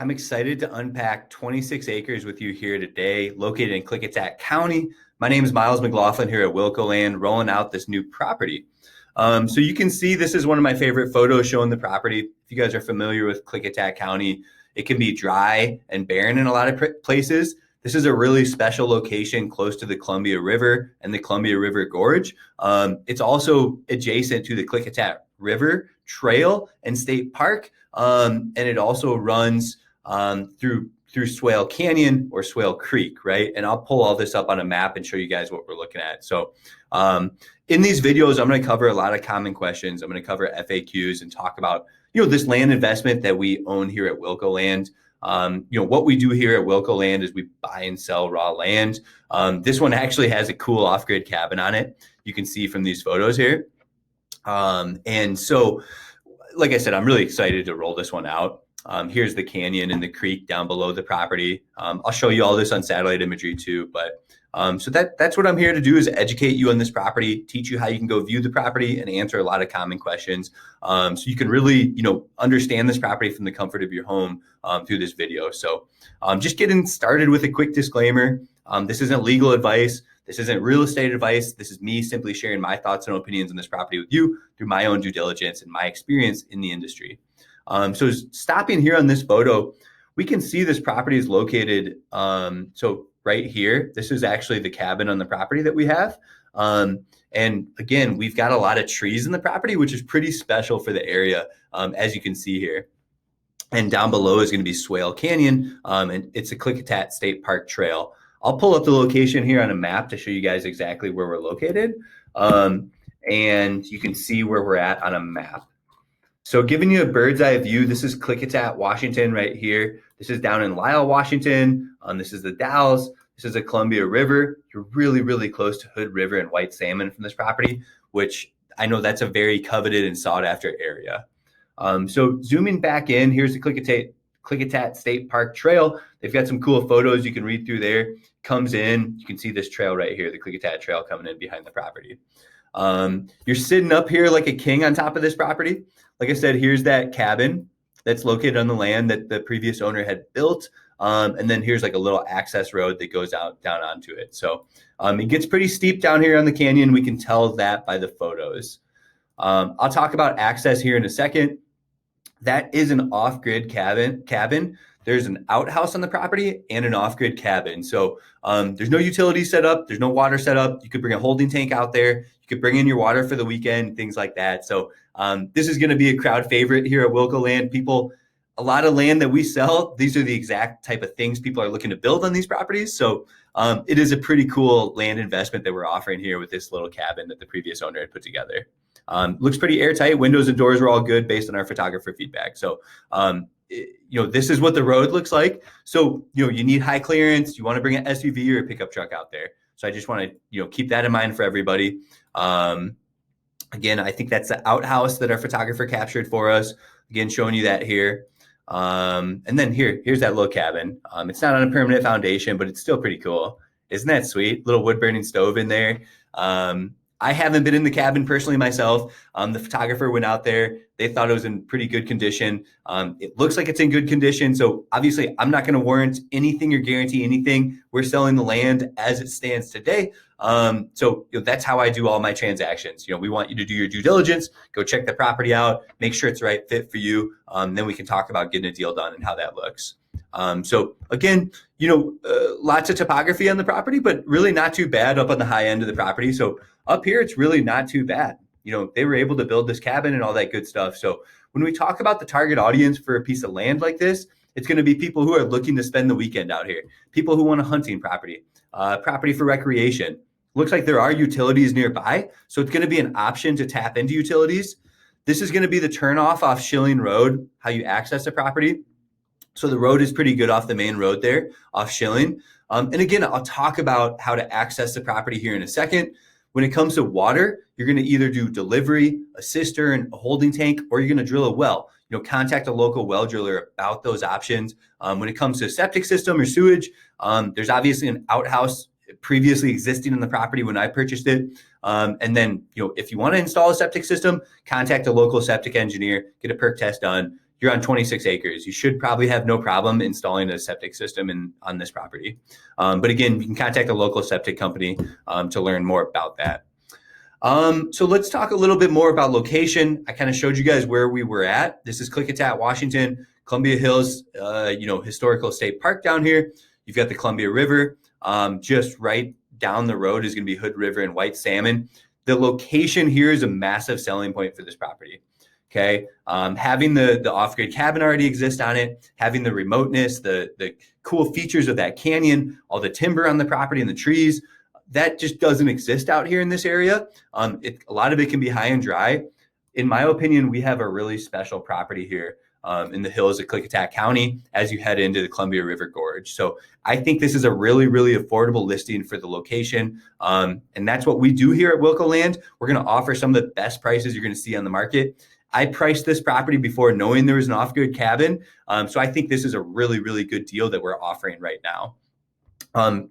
I'm excited to unpack 26 acres with you here today, located in Klickitat County. My name is Miles McLaughlin here at Wilco Land, rolling out this new property. So you can see this is one of my favorite photos showing the property. If you guys are familiar with Klickitat County, it can be dry and barren in a lot of places. This is a really special location close to the Columbia River and the Columbia River Gorge. It's also adjacent to the Klickitat River Trail and State Park, and it also runs through Swale Canyon or Swale Creek, right? And I'll pull all this up on a map and show you guys what we're looking at. So in these videos, I'm going to cover a lot of common questions. I'm going to cover FAQs and talk about, this land investment that we own here at Wilco Land. What we do here at Wilco Land is we buy and sell raw land. This one actually has a cool off-grid cabin on it. You can see from these photos here. And so, like I said, I'm really excited to roll this one out. Here's the canyon and the creek down below the property. I'll show you all this on satellite imagery too, but so that's what I'm here to do, is educate you on this property, teach you how you can go view the property and answer a lot of common questions. So you can really, understand this property from the comfort of your home through this video. So just getting started with a quick disclaimer. This isn't legal advice. This isn't real estate advice. This is me simply sharing my thoughts and opinions on this property with you through my own due diligence and my experience in the industry. So stopping here on this photo, we can see this property is located, so right here, this is actually the cabin on the property that we have. And again, we've got a lot of trees in the property, which is pretty special for the area, as you can see here. And down below is going to be Swale Canyon, and it's a Klickitat State Park trail. I'll pull up the location here on a map to show you guys exactly where we're located. And you can see where we're at on a map. So giving you a bird's eye view, this is Klickitat, Washington right here. This is down in Lyle, Washington. This is the Dalles. This is the Columbia River. You're really, really close to Hood River and white salmon from this property, which I know that's a very coveted and sought after area. So zooming back in, here's the Klickitat State Park Trail. They've got some cool photos you can read through there. Comes in, you can see this trail right here, the Klickitat Trail coming in behind the property. You're sitting up here like a king on top of this property. Like I said, here's that cabin that's located on the land that the previous owner had built. And then here's like a little access road that goes out down onto it. So it gets pretty steep down here on the canyon. We can tell that by the photos. I'll talk about access here in a second. That is an off-grid cabin. There's an outhouse on the property and an off-grid cabin. So there's no utilities set up. There's no water set up. You could bring a holding tank out there. You could bring in your water for the weekend, things like that. So this is going to be a crowd favorite here at Wilco Land. A lot of land that we sell, these are the exact type of things people are looking to build on these properties. So it is a pretty cool land investment that we're offering here with this little cabin that the previous owner had put together. Looks pretty airtight. Windows and doors are all good based on our photographer feedback. So this is what the road looks like. So, you need high clearance. You want to bring an SUV or a pickup truck out there. So I just want to, keep that in mind for everybody. Again, I think that's the outhouse that our photographer captured for us. Again, showing you that here. And then here's that little cabin. It's not on a permanent foundation, but it's still pretty cool. Isn't that sweet? Little wood burning stove in there. I haven't been in the cabin personally myself. The photographer went out there. They thought it was in pretty good condition. It looks like it's in good condition. So obviously I'm not going to warrant anything or guarantee anything. We're selling the land as it stands today. So that's how I do all my transactions. We want you to do your due diligence, go check the property out, make sure it's the right fit for you. Then we can talk about getting a deal done and how that looks. So again, lots of topography on the property, but really not too bad up on the high end of the property. So up here, it's really not too bad. They were able to build this cabin and all that good stuff. So when we talk about the target audience for a piece of land like this, it's going to be people who are looking to spend the weekend out here, people who want a hunting property, property for recreation. Looks like there are utilities nearby. So it's going to be an option to tap into utilities. This is going to be the turnoff off Schilling Road, how you access the property. So the road is pretty good off the main road there off Schilling. And again, I'll talk about how to access the property here in a second. When it comes to water, you're going to either do delivery, a cistern, a holding tank, or you're going to drill a well. Contact a local well driller about those options. When it comes to a septic system or sewage, there's obviously an outhouse previously existing in the property when I purchased it. And then, if you want to install a septic system, contact a local septic engineer, get a perk test done. you're on 26 acres. You should probably have no problem installing a septic system on this property. But again, you can contact a local septic company to learn more about that. So let's talk a little bit more about location. I kind of showed you guys where we were at. This is Klickitat, Washington, Columbia Hills, Historical State Park down here. You've got the Columbia River. Just right down the road is going to be Hood River and White Salmon. The location here is a massive selling point for this property. Okay, having the off-grid cabin already exist on it, having the remoteness, the cool features of that canyon, all the timber on the property and the trees, that just doesn't exist out here in this area. A lot of it can be high and dry. In my opinion, we have a really special property here in the hills of Klickitat County as you head into the Columbia River Gorge. So I think this is a really, really affordable listing for the location. And that's what we do here at Wilco Land. We're going to offer some of the best prices you're going to see on the market. I priced this property before knowing there was an off-grid cabin. So I think this is a really, really good deal that we're offering right now.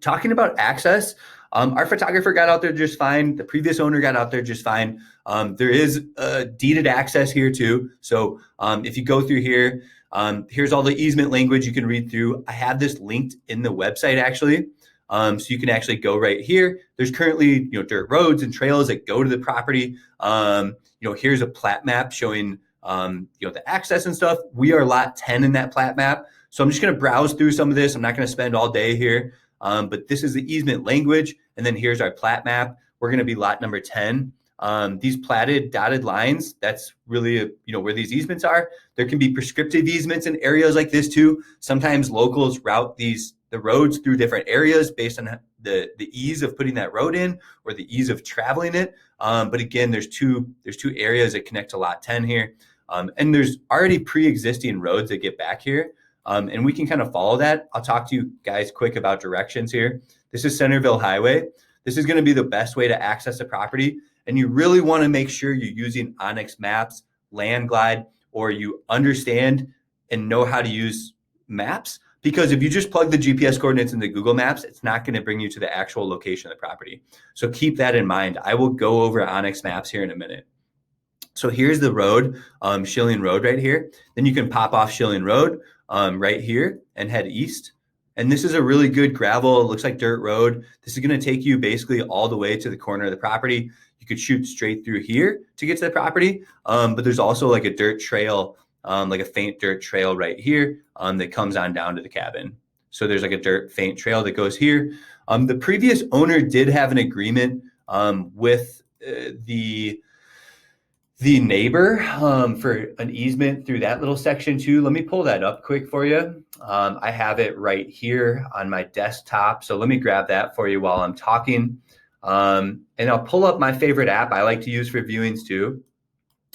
Talking about access, our photographer got out there just fine. The previous owner got out there just fine. There is deeded access here too. So if you go through here, here's all the easement language you can read through. I have this linked in the website actually. So you can actually go right here. There's currently, dirt roads and trails that go to the property. Here's a plat map showing, the access and stuff. We are lot 10 in that plat map. So I'm just going to browse through some of this. I'm not going to spend all day here. But this is the easement language. And then here's our plat map. We're going to be lot number 10. These platted dotted lines, that's really, where these easements are. There can be prescriptive easements in areas like this too. Sometimes locals route the roads through different areas based on the ease of putting that road in or the ease of traveling it. But again, there's two areas that connect to lot 10 here. And there's already pre-existing roads that get back here. And we can kind of follow that. I'll talk to you guys quick about directions here. This is Centerville Highway. This is going to be the best way to access the property. And you really want to make sure you're using Onyx Maps, Landglide, or you understand and know how to use maps. Because if you just plug the GPS coordinates into Google Maps, it's not going to bring you to the actual location of the property. So keep that in mind. I will go over Onyx Maps here in a minute. So here's the road, Schilling Road right here. Then you can pop off Schilling Road right here and head east. And this is a really good gravel, it looks like dirt road. This is going to take you basically all the way to the corner of the property. You could shoot straight through here to get to the property. But there's also like a dirt trail, like a faint dirt trail right here that comes on down to the cabin. So there's like a dirt faint trail that goes here. The previous owner did have an agreement with the neighbor for an easement through that little section too. Let me pull that up quick for you. I have it right here on my desktop. So let me grab that for you while I'm talking. And I'll pull up my favorite app I like to use for viewings too.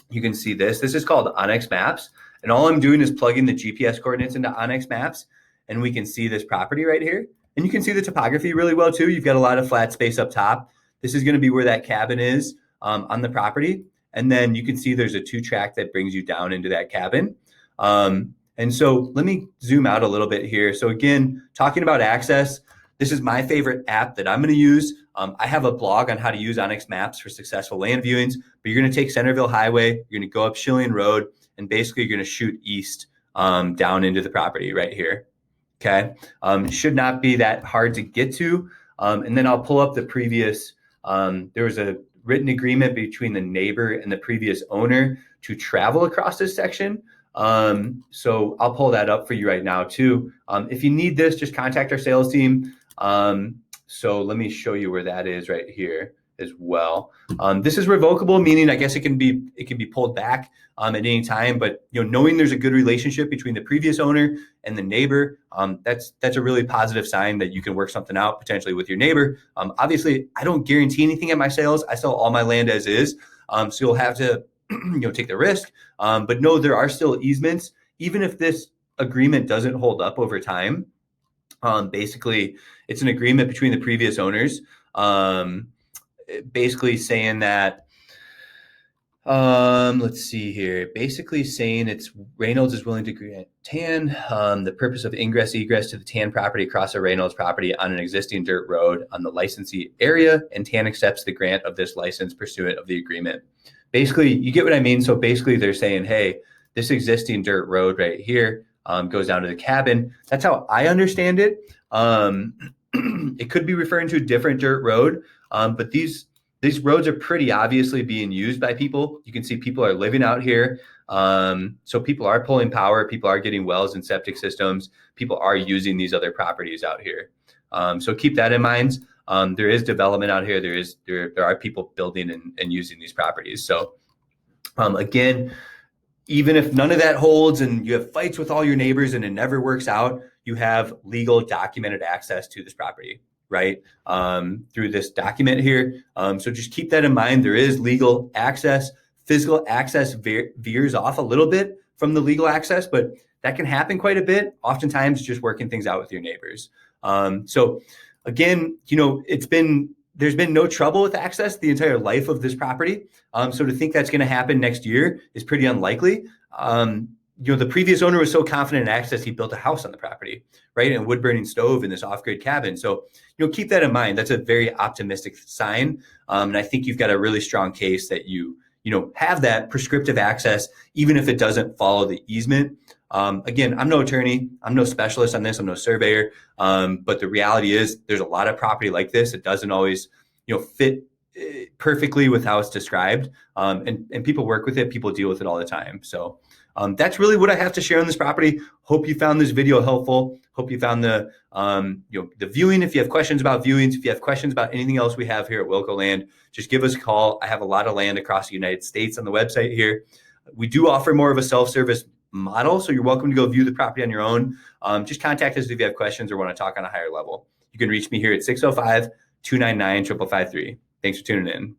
You can see this. This is called Onyx Maps. And all I'm doing is plugging the GPS coordinates into Onyx Maps. And we can see this property right here. And you can see the topography really well too. You've got a lot of flat space up top. This is going to be where that cabin is on the property. And then you can see there's a 2-track that brings you down into that cabin. And so let me zoom out a little bit here. So again, talking about access, this is my favorite app that I'm going to use. I have a blog on how to use Onyx Maps for successful land viewings, but you're going to take Centerville Highway, you're going to go up Schilling Road, and basically you're going to shoot east down into the property right here. Okay. Should not be that hard to get to. And then I'll pull up the previous, there was a written agreement between the neighbor and the previous owner to travel across this section. So I'll pull that up for you right now too. If you need this, just contact our sales team. So let me show you where that is right here as well. This is revocable, meaning I guess it can be pulled back at any time, but knowing there's a good relationship between the previous owner and the neighbor, that's a really positive sign that you can work something out potentially with your neighbor. Obviously, I don't guarantee anything at my sales. I sell all my land as is. So you'll have to take the risk. But no, there are still easements, even if this agreement doesn't hold up over time. Basically, it's an agreement between the previous owners, basically saying that, let's see here, basically saying it's Reynolds is willing to grant TAN, the purpose of ingress egress to the TAN property across a Reynolds property on an existing dirt road on the licensee area, and TAN accepts the grant of this license pursuant of the agreement. Basically, you get what I mean? So basically they're saying, hey, this existing dirt road right here goes down to the cabin. That's how I understand it. It could be referring to a different dirt road, but these roads are pretty obviously being used by people. You can see people are living out here. So people are pulling power. People are getting wells and septic systems. People are using these other properties out here. So keep that in mind. There is development out here. There are people building and using these properties. So again, even if none of that holds and you have fights with all your neighbors and it never works out, you have legal documented access to this property, right? Through this document here. So just keep that in mind. There is legal access. Physical access veers off a little bit from the legal access, but that can happen quite a bit. Oftentimes just working things out with your neighbors. So again, there's been no trouble with access the entire life of this property. So to think that's going to happen next year is pretty unlikely. The previous owner was so confident in access, he built a house on the property, right? And a wood burning stove in this off-grid cabin. So, keep that in mind. That's a very optimistic sign. And I think you've got a really strong case that you have that prescriptive access, even if it doesn't follow the easement. Again, I'm no attorney. I'm no specialist on this. I'm no surveyor. But the reality is there's a lot of property like this. It doesn't always, fit perfectly with how it's described. And people work with it. People deal with it all the time. So that's really what I have to share on this property. Hope you found this video helpful. Hope you found the viewing. If you have questions about viewings, if you have questions about anything else we have here at Wilco Land, just give us a call. I have a lot of land across the United States on the website here. We do offer more of a self-service model, so you're welcome to go view the property on your own. Just contact us if you have questions or want to talk on a higher level. You can reach me here at 605-299-5553. Thanks for tuning in.